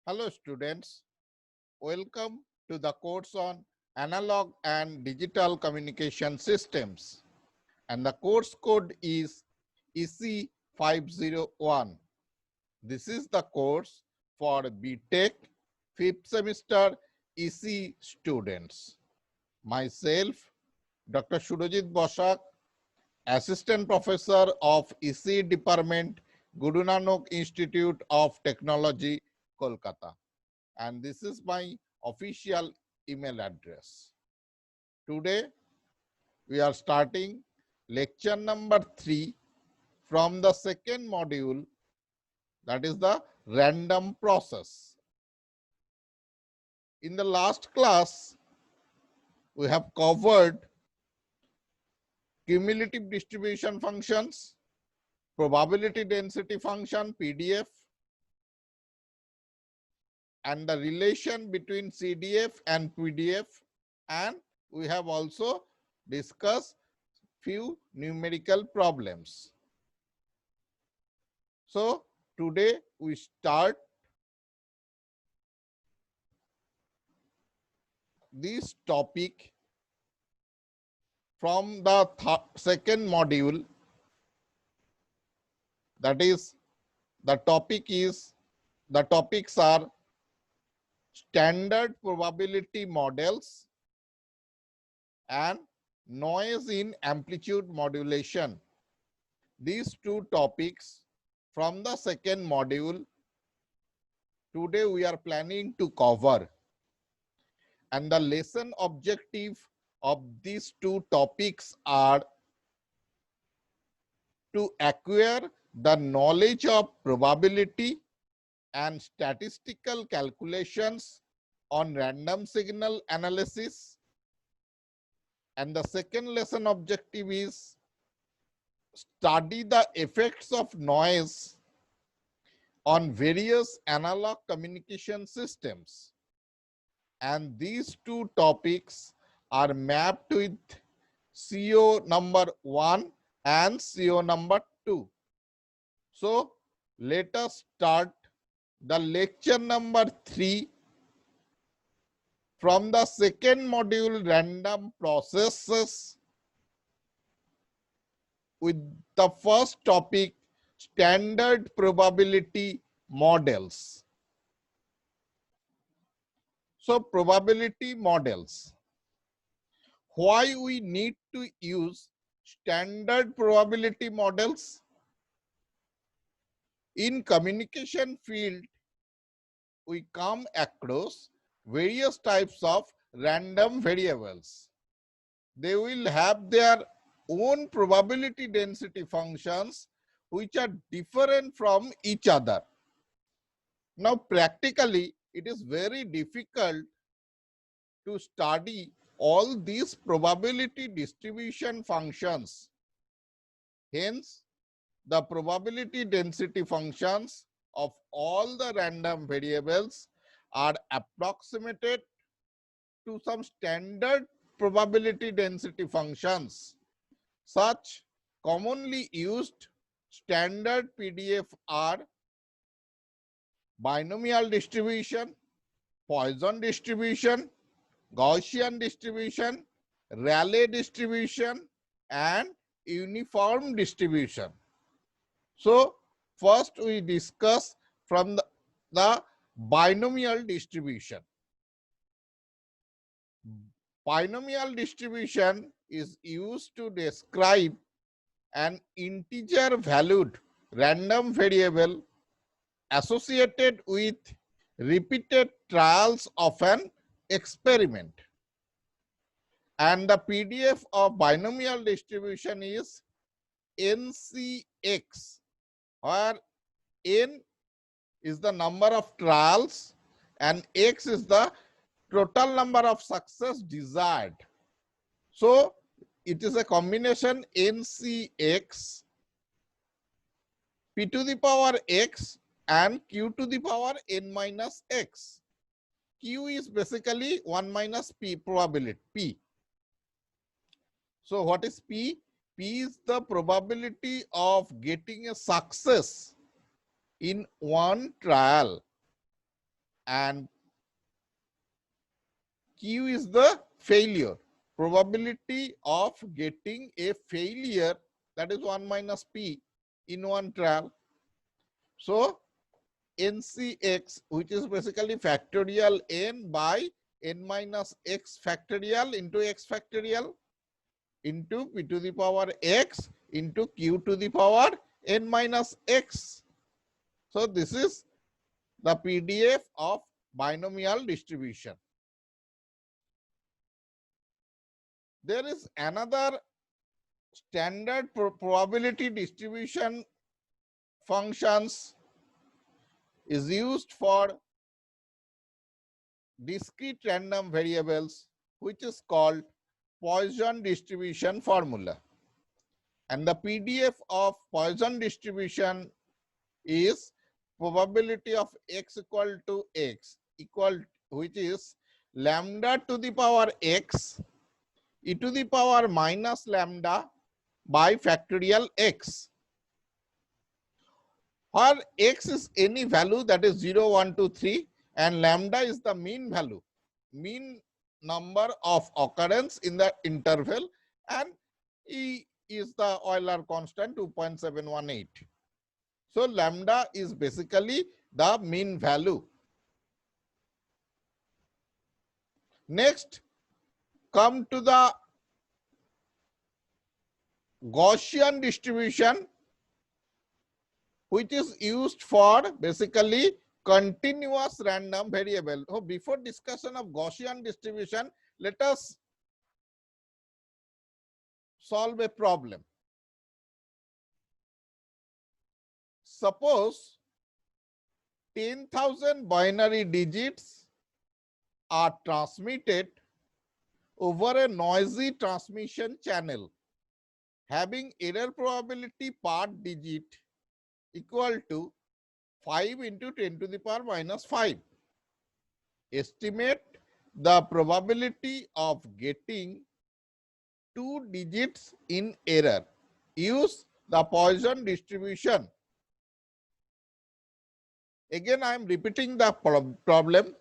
Hello students, welcome to the course on analog and digital communication systems, and the course code is EC501. This is the course for BTech 5th semester EC students. Myself, Dr. Surojit Bosak, Assistant Professor of EC Department, Guru Nanak Institute of Technology, Kolkata. And this is my official email address. Today, we are starting lecture number 3 from the second module, that is the random process. In the last class, we have covered cumulative distribution functions, probability density function, PDF, and the relation between CDF and PDF, and we have also discussed few numerical problems. So today we start this topic from the second module, that is the topics are standard probability models and noise in amplitude modulation. These two topics from the second module today we are planning to cover, and the lesson objective of these two topics are to acquire the knowledge of probability and statistical calculations on random signal analysis. And the second lesson objective is study the effects of noise on various analog communication systems. And these two topics are mapped with CO number 1 and CO number 2. So let us start the lecture number 3 from the second module, random processes, with the first topic, standard probability models. So probability models. Why we need to use standard probability models? In communication field, we come across various types of random variables. They will have their own probability density functions which are different from each other. Now, practically, it is very difficult to study all these probability distribution functions. Hence, the probability density functions of all the random variables are approximated to some standard probability density functions. Such commonly used standard PDF are binomial distribution, Poisson distribution, Gaussian distribution, Rayleigh distribution, and uniform distribution. So first we discuss from the binomial distribution. Binomial distribution is used to describe an integer valued random variable associated with repeated trials of an experiment. And the PDF of binomial distribution is NCX, where N is the number of trials and X is the total number of success desired. So it is a combination NCX, P to the power X and Q to the power N minus X. Q is basically 1 minus P probability, P. So what is P? P is the probability of getting a success in one trial. and Q is the failure. Probability of getting a failure, that is 1 minus P in one trial. So NCX, which is basically factorial n by n minus x factorial into x factorial into p to the power x into q to the power n minus x. So this is the PDF of binomial distribution. There is another standard probability distribution functions is used for discrete random variables, which is called Poisson distribution formula. And the PDF of Poisson distribution is probability of x equal to x equal, which is lambda to the power x e to the power minus lambda by factorial x, where x is any value that is 0, 1, 2, 3 and lambda is the mean value, mean number of occurrence in the interval, and e is the Euler constant 2.718. So lambda is basically the mean value. Next, come to the Gaussian distribution, which is used for basically continuous random variable. So before discussion of Gaussian distribution, let us solve a problem. Suppose 10,000 binary digits are transmitted over a noisy transmission channel having error probability per digit equal to 5 into 10 to the power minus 5. Estimate the probability of getting 2 digits in error. Use the Poisson distribution. Again, I am repeating the problem.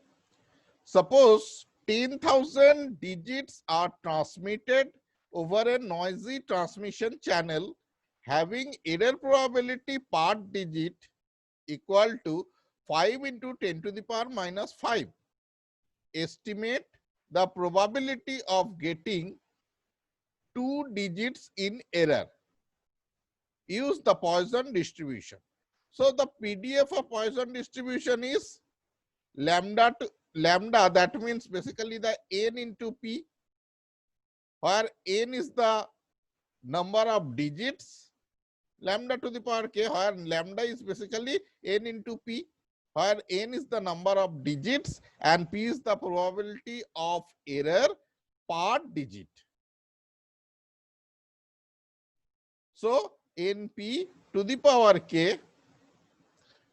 Suppose 10,000 digits are transmitted over a noisy transmission channel having error probability per digit equal to 5 into 10 to the power minus 5. Estimate the probability of getting 2 digits in error. Use the Poisson distribution. So the PDF of Poisson distribution is lambda to lambda, that means basically the n into p, where n is the number of digits, lambda to the power k, where lambda is basically n into p, where n is the number of digits and p is the probability of error per digit. So np to the power k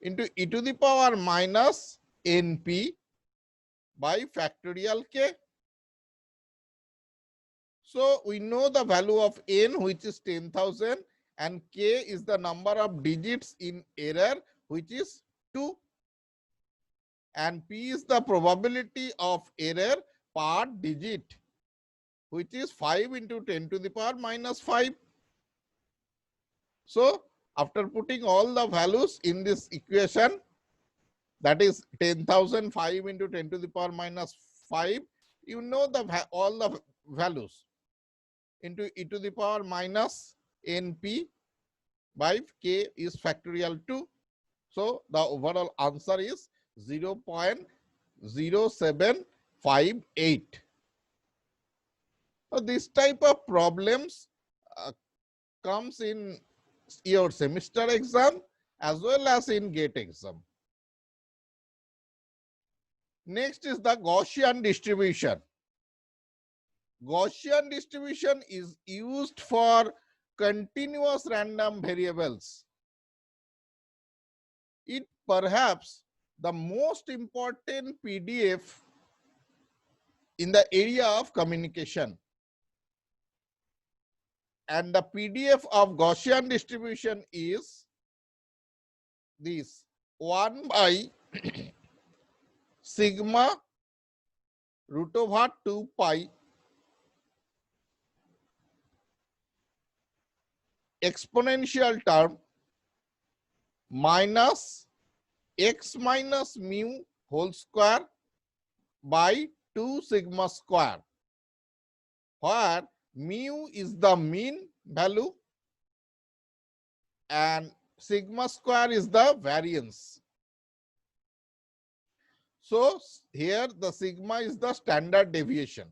into e to the power minus np by factorial k. So we know the value of n, which is 10,000, and k is the number of digits in error, which is 2, and p is the probability of error per digit, which is 5 into 10 to the power minus 5. So after putting all the values in this equation, that is 10,000, 5 into 10 to the power minus 5, you know the all the values into e to the power minus np by k is factorial 2. So the overall answer is 0.0758. So this type of problems comes in your semester exam as well as in GATE exam. Next is the Gaussian distribution. Gaussian distribution is used for continuous random variables. It perhaps the most important PDF in the area of communication. And the PDF of Gaussian distribution is this 1 by sigma root over 2 pi exponential term minus x minus mu whole square by 2 sigma square, where mu is the mean value and sigma square is the variance. So here the sigma is the standard deviation.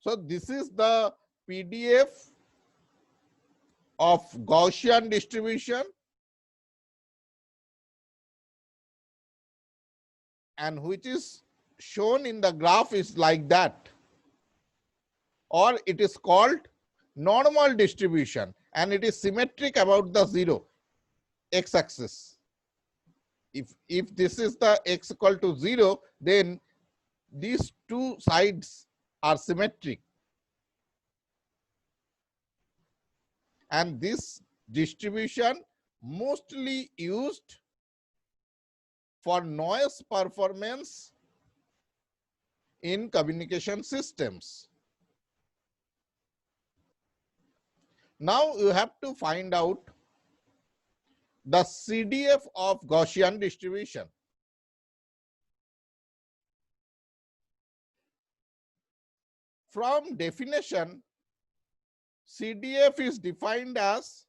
So this is the PDF of Gaussian distribution, and which is shown in the graph is like that, or it is called normal distribution, and it is symmetric about the zero x axis. If this is the x equal to 0, then these two sides are symmetric, and this distribution mostly used for noise performance in communication systems. Now you have to find out the CDF of Gaussian distribution. From definition, CDF is defined as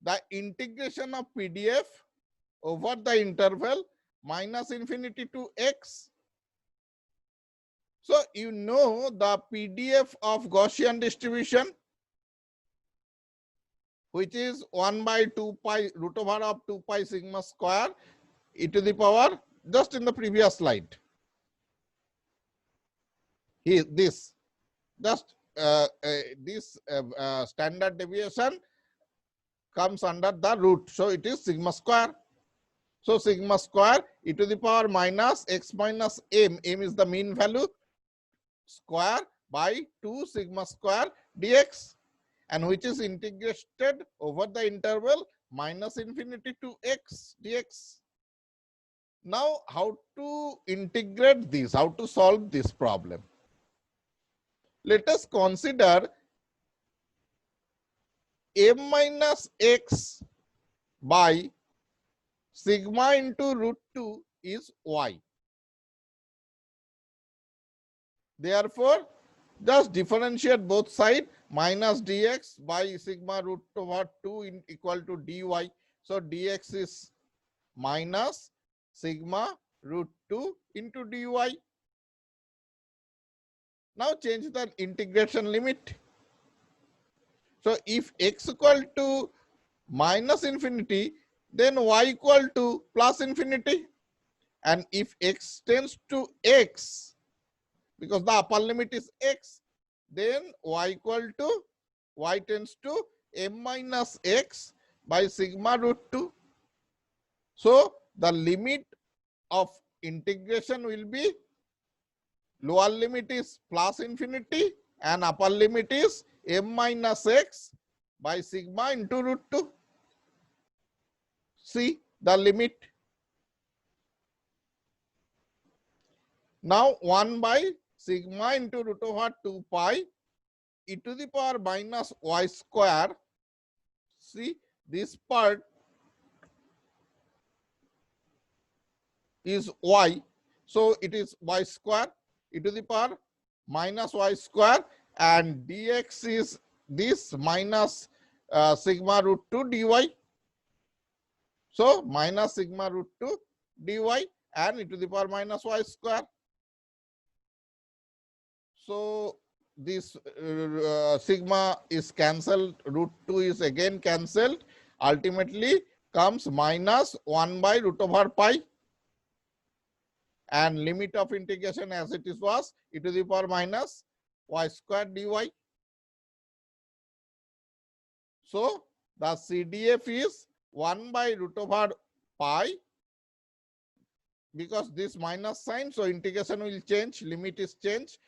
the integration of PDF over the interval minus infinity to x. So you know the PDF of Gaussian distribution, which is 1 by 2 pi root over of 2 pi sigma square e to the power, just in the previous slide. This standard deviation comes under the root, so it is sigma square. So sigma square e to the power minus x minus m is the mean value, square by 2 sigma square dx, and which is integrated over the interval minus infinity to x dx. Now how to integrate this, how to solve this problem? Let us consider m minus x by sigma into root 2 is y. Therefore, just differentiate both sides, minus dx by sigma root over 2 in equal to dy. So dx is minus sigma root 2 into dy. Now change the integration limit. So if x equal to minus infinity, then y equal to plus infinity. And if x tends to x, because the upper limit is x, then y tends to m minus x by sigma root 2. So the limit of integration will be, lower limit is plus infinity and upper limit is m minus x by sigma into root 2. See the limit. Now 1 by sigma into root over 2 pi e to the power minus y square. See, this part is y, so it is y square e to the power minus y square, and dx is this minus sigma root 2 dy. So minus sigma root 2 dy and e to the power minus y square. So this sigma is cancelled, root 2 is again cancelled, ultimately comes minus 1 by root over pi, and limit of integration as it is was e to the power minus y square dy. So the CDF is 1 by root over pi, because this minus sign, so integration will change, limit is changed,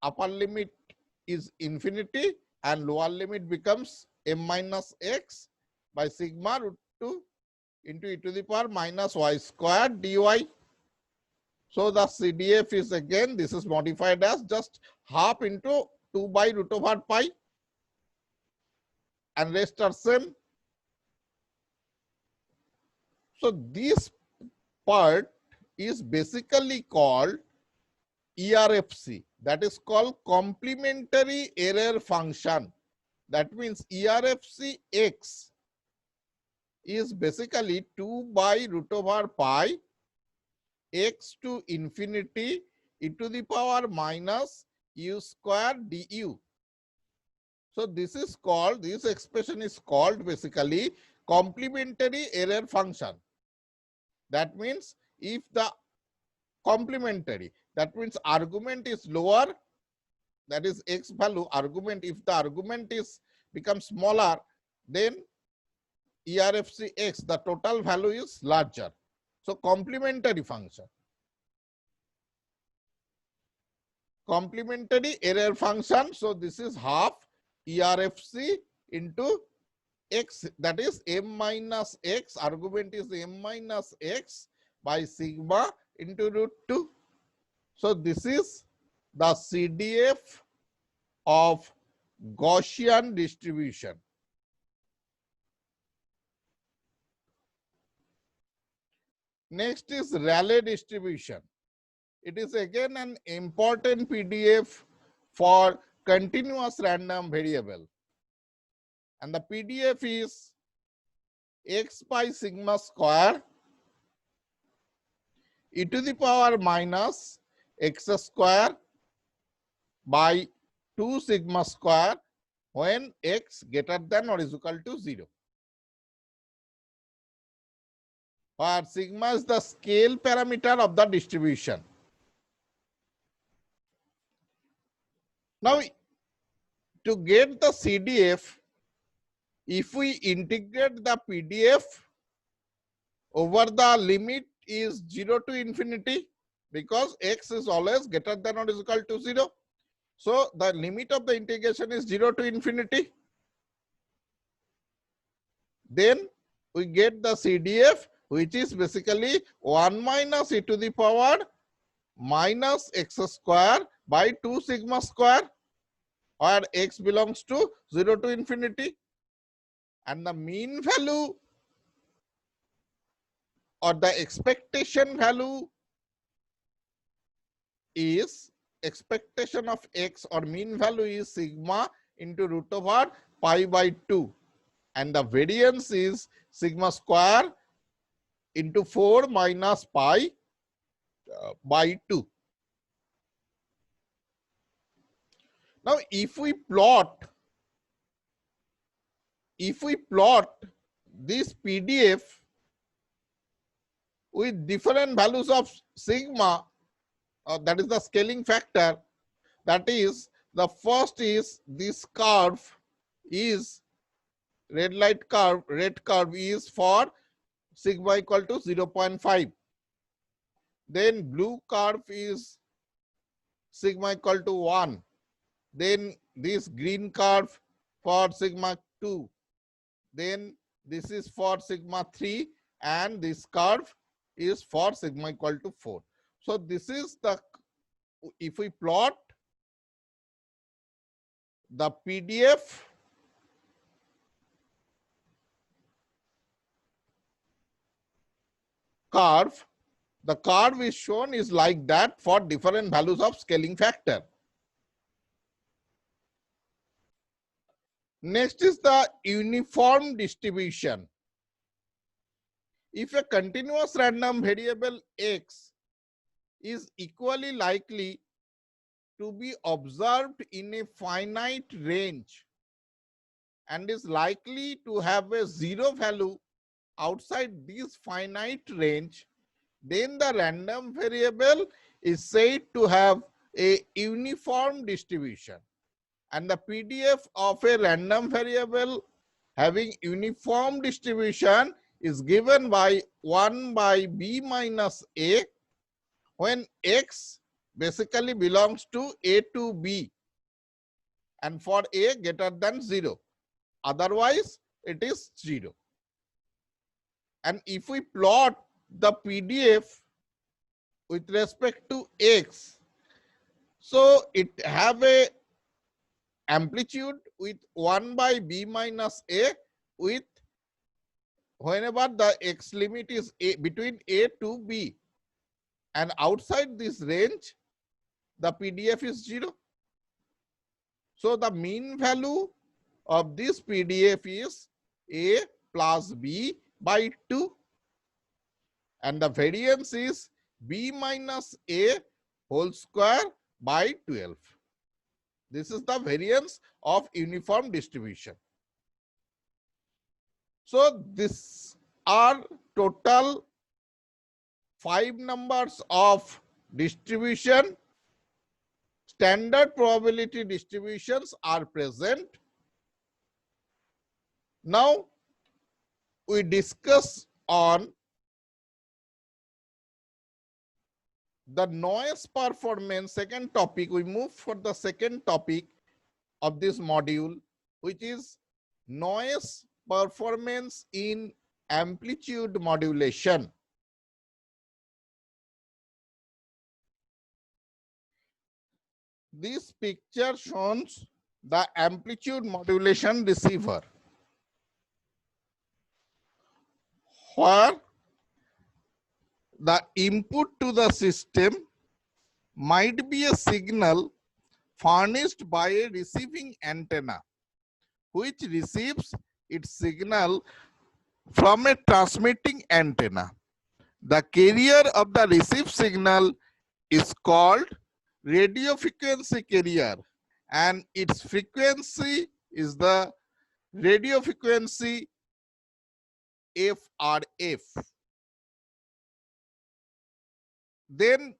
upper limit is infinity and lower limit becomes m minus x by sigma root 2 into e to the power minus y square dy. So the CDF is again, this is modified as just half into 2 by root over pi, and rest are same. So this part is basically called ERFC, that is called complementary error function. That means ERFC x is basically 2 by root over pi x to infinity e to the power minus u square du. So this is called, this expression is called basically complementary error function. That means if the complementary, that means argument is lower, that is x value argument, if the argument is becomes smaller, then ERFC x, the total value is larger. So complementary function. Complementary error function. So this is half ERFC into x, that is m minus x, argument is m minus x by sigma into root 2. So this is the CDF of Gaussian distribution. Next is Rayleigh distribution. It is again an important PDF for continuous random variable. And the PDF is x by sigma square e to the power minus x square by 2 sigma square when x greater than or is equal to 0. Where sigma is the scale parameter of the distribution. Now, to get the CDF, if we integrate the PDF over the limit is 0 to infinity, because x is always greater than or is equal to 0. So the limit of the integration is 0 to infinity. Then we get the CDF, which is basically 1 minus e to the power minus x square by 2 sigma square, where x belongs to 0 to infinity. And the mean value or the expectation value is, expectation of x or mean value is sigma into root over pi by 2. And the variance is sigma square into 4 minus pi by 2. Now, if we plot this PDF with different values of sigma, that is the scaling factor, that is the first is this curve is red curve is for sigma equal to 0.5. Then blue curve is sigma equal to 1. Then this green curve for sigma 2. Then this is for sigma 3, and this curve is for sigma equal to 4. So this is the, if we plot the PDF curve, the curve is shown is like that for different values of scaling factor. Next is the uniform distribution. If a continuous random variable x is equally likely to be observed in a finite range and is likely to have a 0 value outside this finite range, then the random variable is said to have a uniform distribution. And the PDF of a random variable having uniform distribution is given by 1 by b minus a, when x basically belongs to a to b and for a greater than 0. Otherwise, it is 0. And if we plot the PDF with respect to X, so it have a amplitude with 1 by B minus A with whenever the X limit is between A to B, and outside this range, the PDF is 0. So the mean value of this PDF is A plus B by 2, and the variance is B minus A whole square by 12. This is the variance of uniform distribution. So these are total 5 numbers of distribution. Standard probability distributions are present. Now we discuss on the noise performance. Second topic, we move for the second topic of this module, which is noise performance in amplitude modulation. This picture shows the amplitude modulation receiver, where the input to the system might be a signal furnished by a receiving antenna, which receives its signal from a transmitting antenna. The carrier of the received signal is called radio frequency carrier, and its frequency is the radio frequency FRF. Then,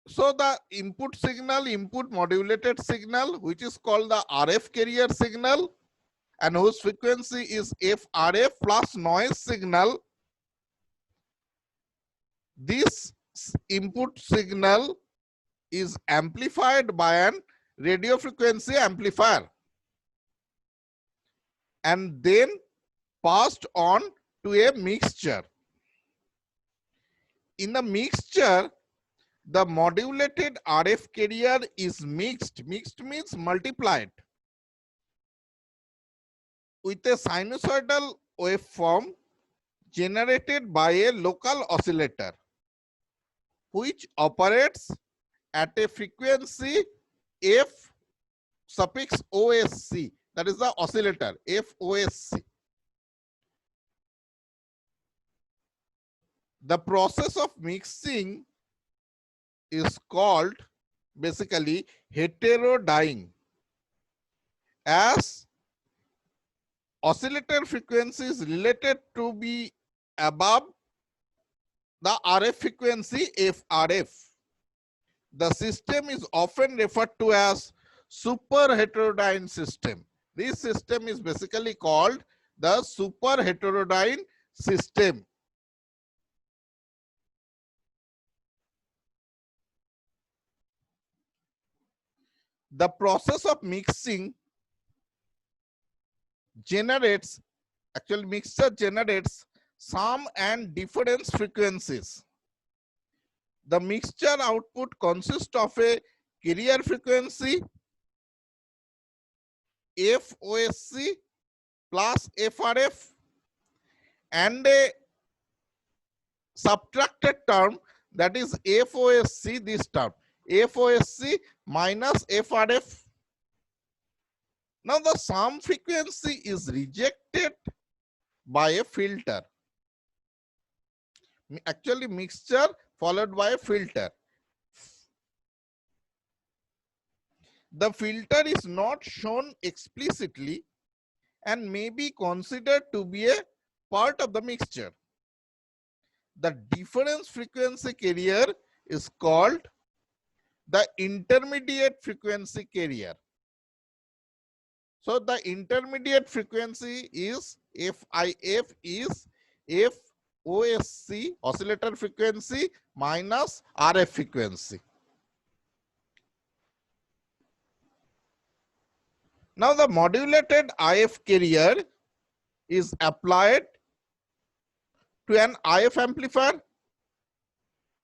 so the input signal, input modulated signal, which is called the RF carrier signal, and whose frequency is FRF plus noise signal. This input signal is amplified by an radio frequency amplifier and then passed on to a mixture. In the mixture, the modulated RF carrier is mixed. Mixed means multiplied with a sinusoidal waveform generated by a local oscillator, which operates at a frequency F suffix OSC, that is the oscillator FOSC. The process of mixing is called basically heterodyning, as oscillator frequency is related to be above the RF frequency FRF. The system is often referred to as super heterodyne system. This system is basically called the super heterodyne system. The process of mixing generates, actually mixture generates sum and difference frequencies. The mixture output consists of a carrier frequency FOSC plus FRF and a subtracted term, that is FOSC, this term FOSC minus FRF. Now the sum frequency is rejected by a filter. Actually mixture followed by a filter. The filter is not shown explicitly and may be considered to be a part of the mixture. The difference frequency carrier is called the intermediate frequency carrier. So the intermediate frequency is FIF is FOSC, oscillator frequency, minus RF frequency. Now the modulated IF carrier is applied to an IF amplifier?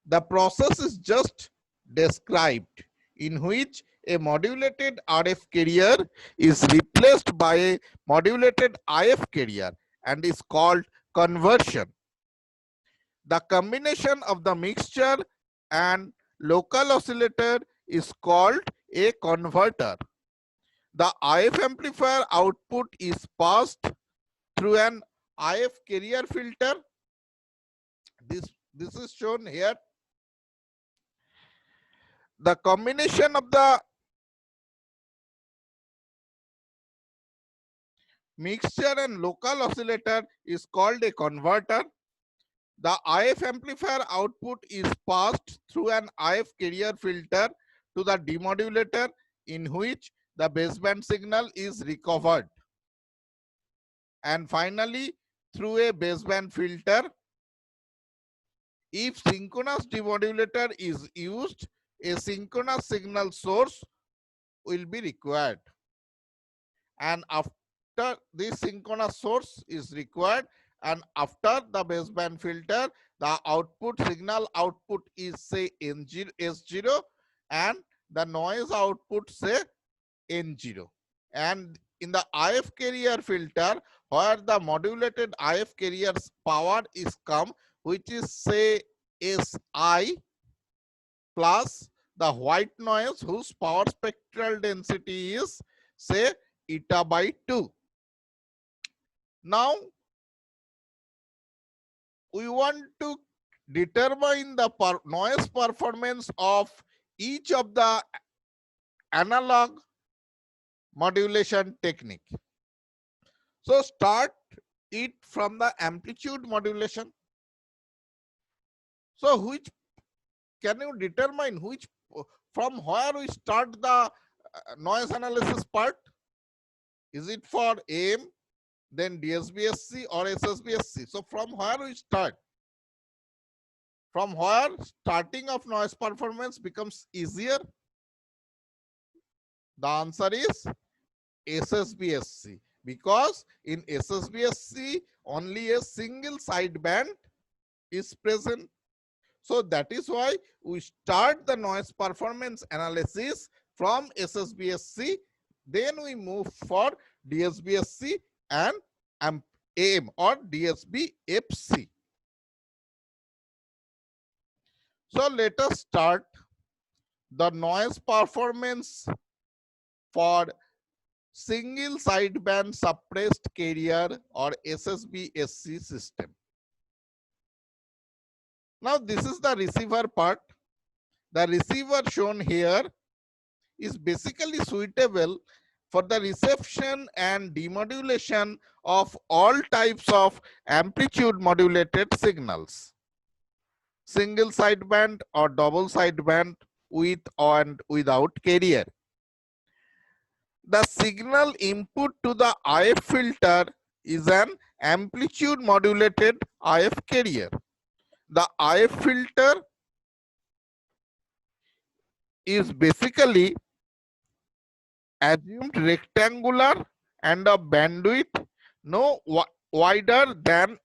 The process is just described, in which a modulated RF carrier is replaced by a modulated IF carrier and is called conversion. The combination of the mixture and local oscillator is called a converter. The IF amplifier output is passed through an IF carrier filter. This is shown here. The combination of the mixture and local oscillator is called a converter. The IF amplifier output is passed through an IF carrier filter to the demodulator, in which the baseband signal is recovered. And finally, through a baseband filter, if synchronous demodulator is used, a synchronous signal source will be required. And after this synchronous source is required, and after the baseband filter, the output signal output is say N0, S0, and the noise output say N0. And in the IF carrier filter, where the modulated IF carrier's power is come, which is say Si plus the white noise whose power spectral density is say eta by 2. Now we want to determine the noise performance of each of the analog modulation technique. So start it from the amplitude modulation. So which can you determine which from where we start the noise analysis part? Is it for AM, then DSBSC or SSBSC? So from where we start? From where starting of noise performance becomes easier? The answer is SSBSC, because in SSBSC only a single sideband is present. So that is why we start the noise performance analysis from SSBSC, then we move for DSBSC and AM or DSB-FC. So let us start the noise performance for single sideband suppressed carrier or SSB-SC system. Now this is the receiver part. The receiver shown here is basically suitable for the reception and demodulation of all types of amplitude modulated signals, single sideband or double sideband, with and without carrier. The signal input to the IF filter is an amplitude modulated IF carrier. The IF filter is basically assumed rectangular and a bandwidth no wider than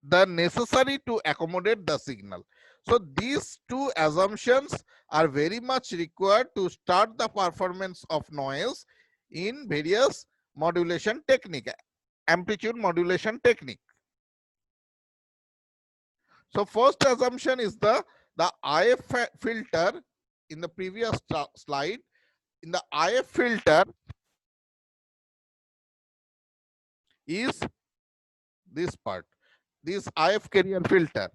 the necessary to accommodate the signal. So these two assumptions are very much required to start the performance of noise in various modulation technique, amplitude modulation technique. So first assumption is the IF filter. In the previous slide, in the IF filter is this part, this IF carrier filter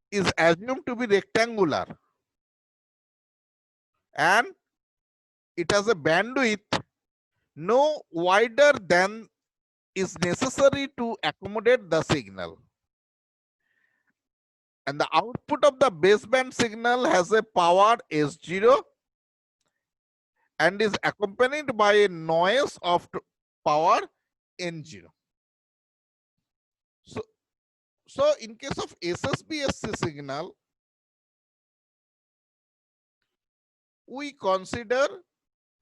is assumed to be rectangular and it has a bandwidth no wider than is necessary to accommodate the signal. And the output of the baseband signal has a power S0 and is accompanied by a noise of power N0. So in case of SSBSC signal, we consider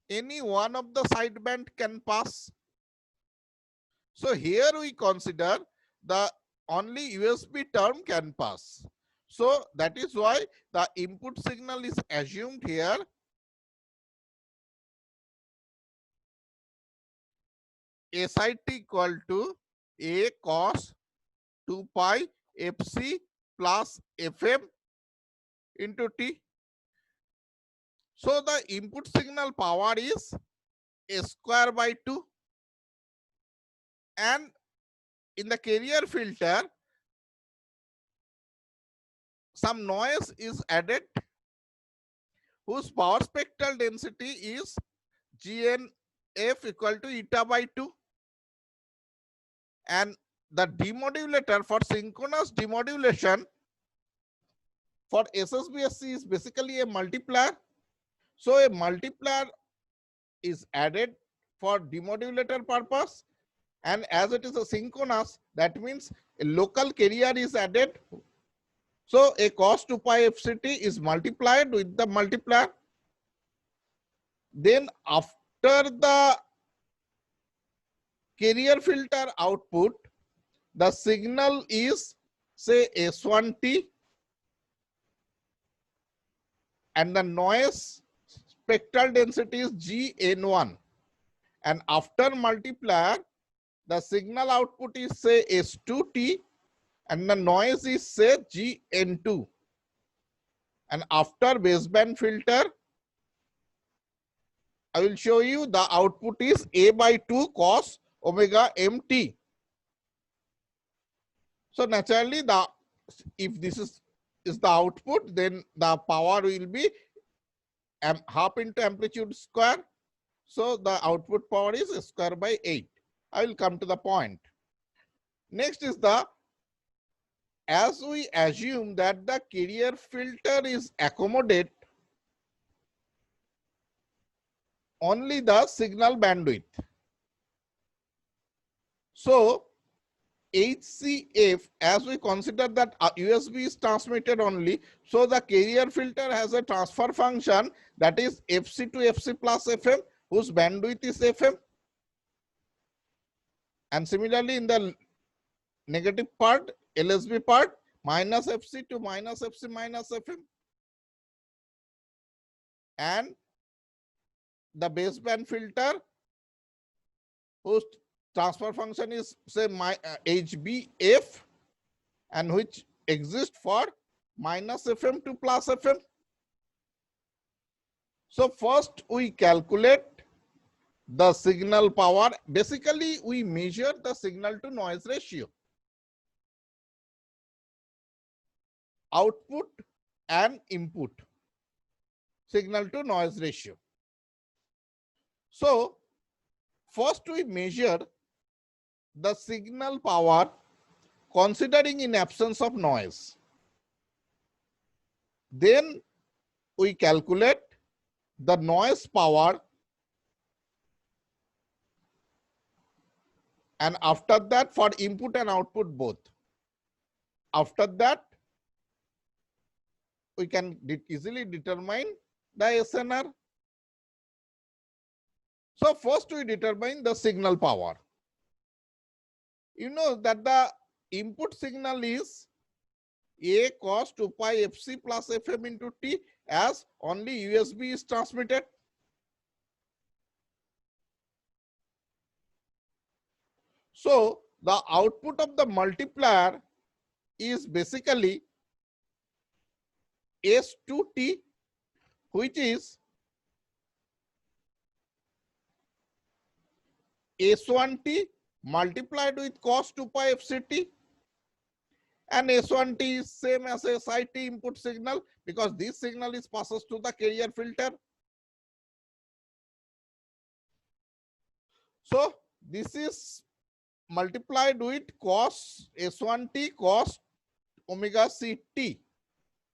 any one of the sideband can pass. So here we consider the only USB term can pass. So that is why the input signal is assumed here SIT equal to A cos 2 pi FC plus FM into T. So the input signal power is A square by 2, and in the carrier filter some noise is added whose power spectral density is GNF equal to eta by 2, and the demodulator for synchronous demodulation for SSBSC is basically a multiplier. So a multiplier is added for demodulator purpose, and as it is a synchronous, that means a local carrier is added. So a cos 2 pi FCT is multiplied with the multiplier. Then after the carrier filter output, the signal is say S1T, and the noise spectral density is GN1, and after multiplier the signal output is say S2T, and the noise is say GN2, and after baseband filter I will show you the output is A by 2 cos omega MT. So naturally if this is the output, then the power will be half into amplitude square. So the output power is square by 8. I will come to the point. Next is as we assume that the carrier filter is accommodate only the signal bandwidth. So HCF, as we consider that USB is transmitted only, so the carrier filter has a transfer function that is FC to FC plus FM, whose bandwidth is FM. And similarly in the negative part, LSB part, minus FC to minus FC minus FM. And the baseband filter whose transfer function is say HBF, and which exists for minus FM to plus FM. So first we calculate the signal power. Basically we measure the signal to noise ratio, output and input signal to noise ratio. So first we measure the signal power considering in absence of noise. Then we calculate the noise power, and after that for input and output both. After that we can easily determine the SNR. So first we determine the signal power. You know that the input signal is A cos 2 pi FC plus FM into T, as only USB is transmitted. So the output of the multiplier is basically S2T, which is S1T multiplied with cos 2 pi FCT, and S1T is same as SIT input signal because this signal is passes to the carrier filter. So this is multiplied with cos S1T cos omega CT.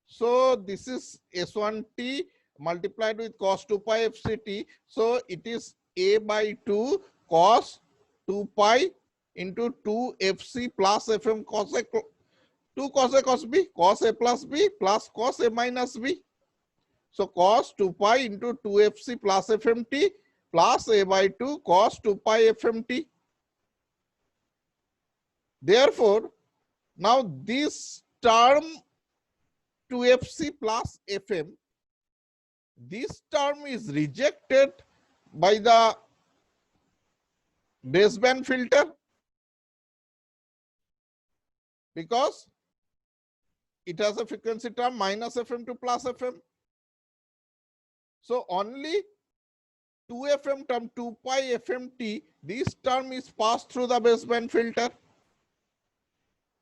So this is S1T multiplied with cos 2 pi FCT. So it is A by 2 cos 2 pi into 2 FC plus FM cos A, 2 cos A cos B, cos A plus B plus cos A minus B. So cos 2 pi into 2 FC plus FMT plus A by 2 cos 2 pi FMT. Therefore, now this term 2fc plus fm, this term is rejected by the baseband filter because it has a frequency term minus fm to plus fm. So only 2fm term 2 pi fmt, this term is passed through the baseband filter.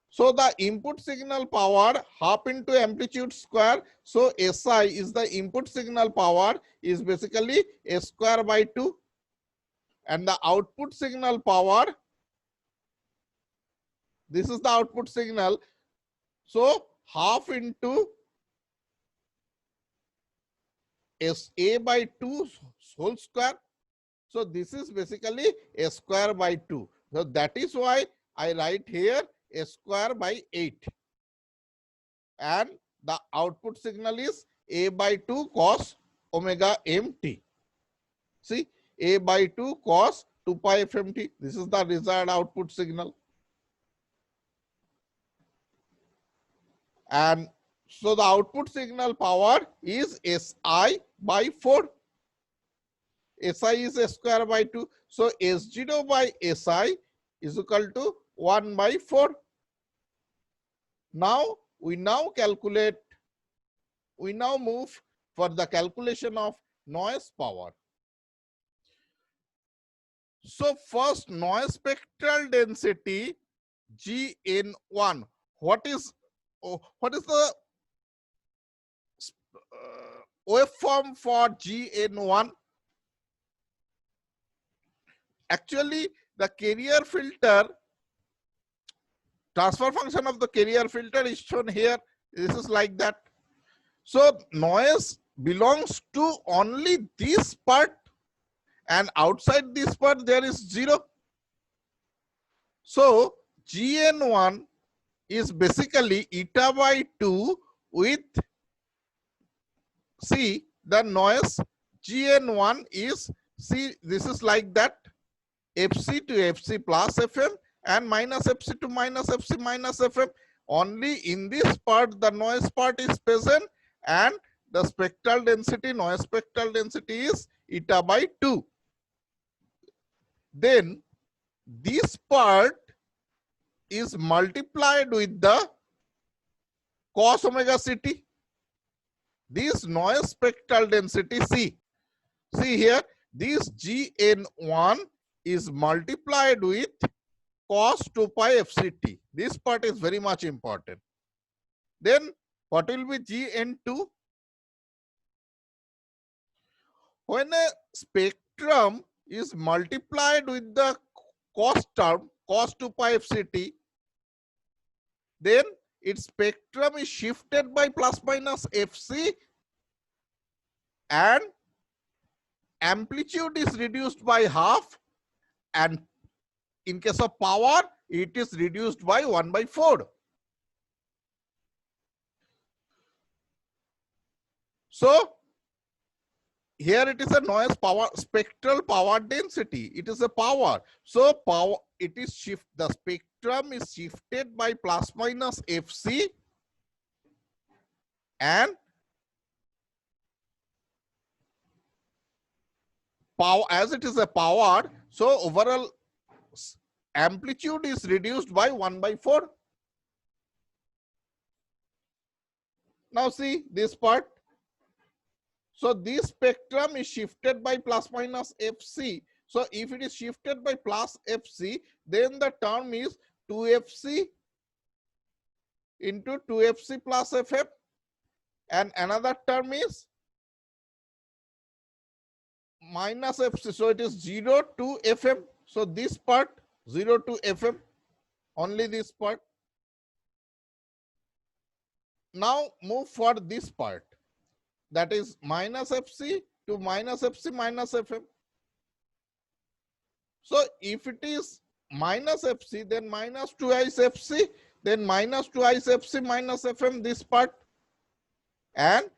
So the input signal power half into amplitude square. So SI is the input signal power is basically a square by 2. And the output signal power, this is the output signal. So half into SA by 2 whole square. So this is basically a square by 2. So that is why I write here a square by 8. And the output signal is A by 2 cos omega mt. See, A by 2 cos 2 pi fmt. This is the desired output signal. And so the output signal power is SI by 4. SI is a square by 2. So S0 by SI is equal to 1 by 4. Now we calculate, we now move for the calculation of noise power. So first, noise spectral density GN1. What is the waveform for GN1? Actually, the carrier filter, transfer function of the carrier filter is shown here. This is like that. So noise belongs to only this part, and outside this part there is 0. So GN1 is basically eta by 2 with, see, the noise GN1 is, see, this is like that, FC to FC plus FM and minus FC to minus FC minus FM. Only in this part the noise part is present, and the spectral density, noise spectral density is eta by 2. Then this part is multiplied with the cos omega ct. This noise spectral density, see here, this GN1 is multiplied with cos 2 pi fct. This part is very much important. Then what will be GN2? When a spectrum is multiplied with the cos term, cos 2 pi fct, then its spectrum is shifted by plus minus fc and amplitude is reduced by half, and in case of power it is reduced by 1 by 4. So here it is a noise power, spectral power density. It is a power. So power, it is shift, the spectrum is shifted by plus minus fc, and power, as it is a power, so overall amplitude is reduced by 1 by 4. Now see this part. So this spectrum is shifted by plus minus fc. So if it is shifted by plus fc, then the term is 2fc into 2fc plus fm, and another term is minus fc. So it is 0 to fm. So this part 0 to fm, only this part. Now move for this part, that is minus fc to minus fc minus fm. So if it is minus fc, then minus 2i's fc, then minus 2i's fc minus fm, this part, and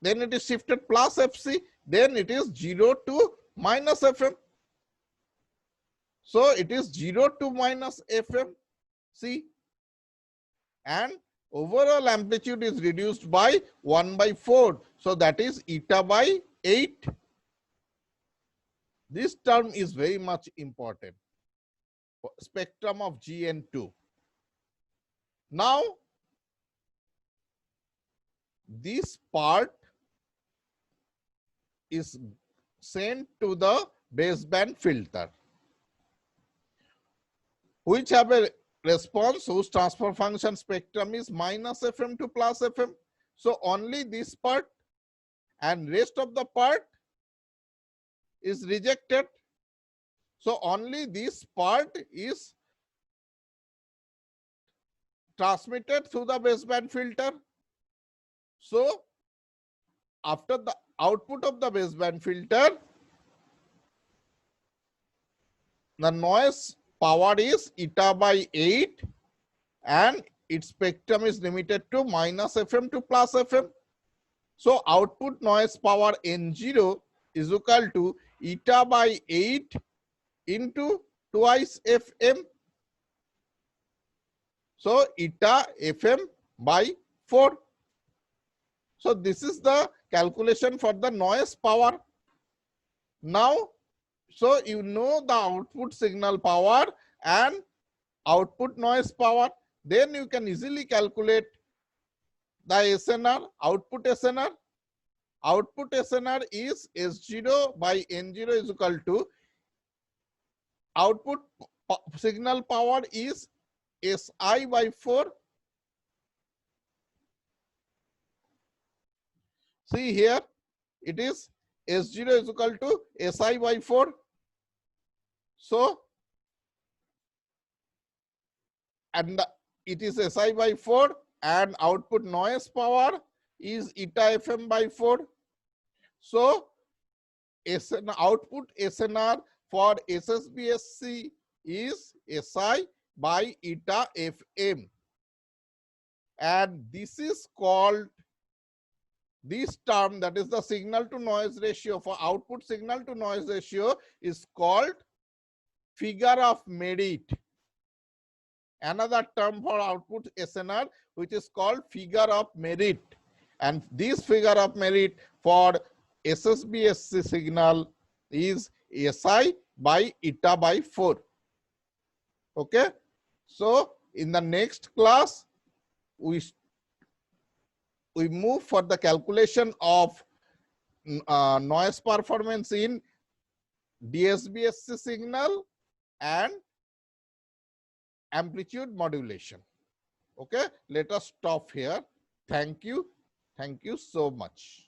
then it is shifted plus fc, then it is 0 to minus fm. So it is 0 to minus FM. See, and overall amplitude is reduced by 1 by 4. So that is eta by 8. This term is very much important. Spectrum of GN2. Now, this part is sent to the baseband filter, which have a response whose transfer function spectrum is minus FM to plus FM. So only this part and rest of the part is rejected. So only this part is transmitted through the baseband filter. So after the output of the baseband filter, the noise power is eta by 8 and its spectrum is limited to minus FM to plus FM. So output noise power N0 is equal to eta by 8 into twice FM. So eta FM by 4. So this is the calculation for the noise power. Now, so you know the output signal power and output noise power. Then you can easily calculate the SNR, output SNR. Output SNR is S0 by N0 is equal to output signal power is SI by 4. See here, it is S0 is equal to SI by 4. So, and it is SI by 4 and output noise power is eta FM by 4. So, output SNR for SSBSC is SI by eta FM. And this is called, this term, that is the signal to noise ratio for output signal to noise ratio, is called figure of merit. Another term for output SNR, which is called figure of merit. And this figure of merit for SSBSC signal is SI by eta by 4. Okay. So in the next class, we move for the calculation of noise performance in DSBSC signal and amplitude modulation. Okay, let us stop here. Thank you. Thank you so much.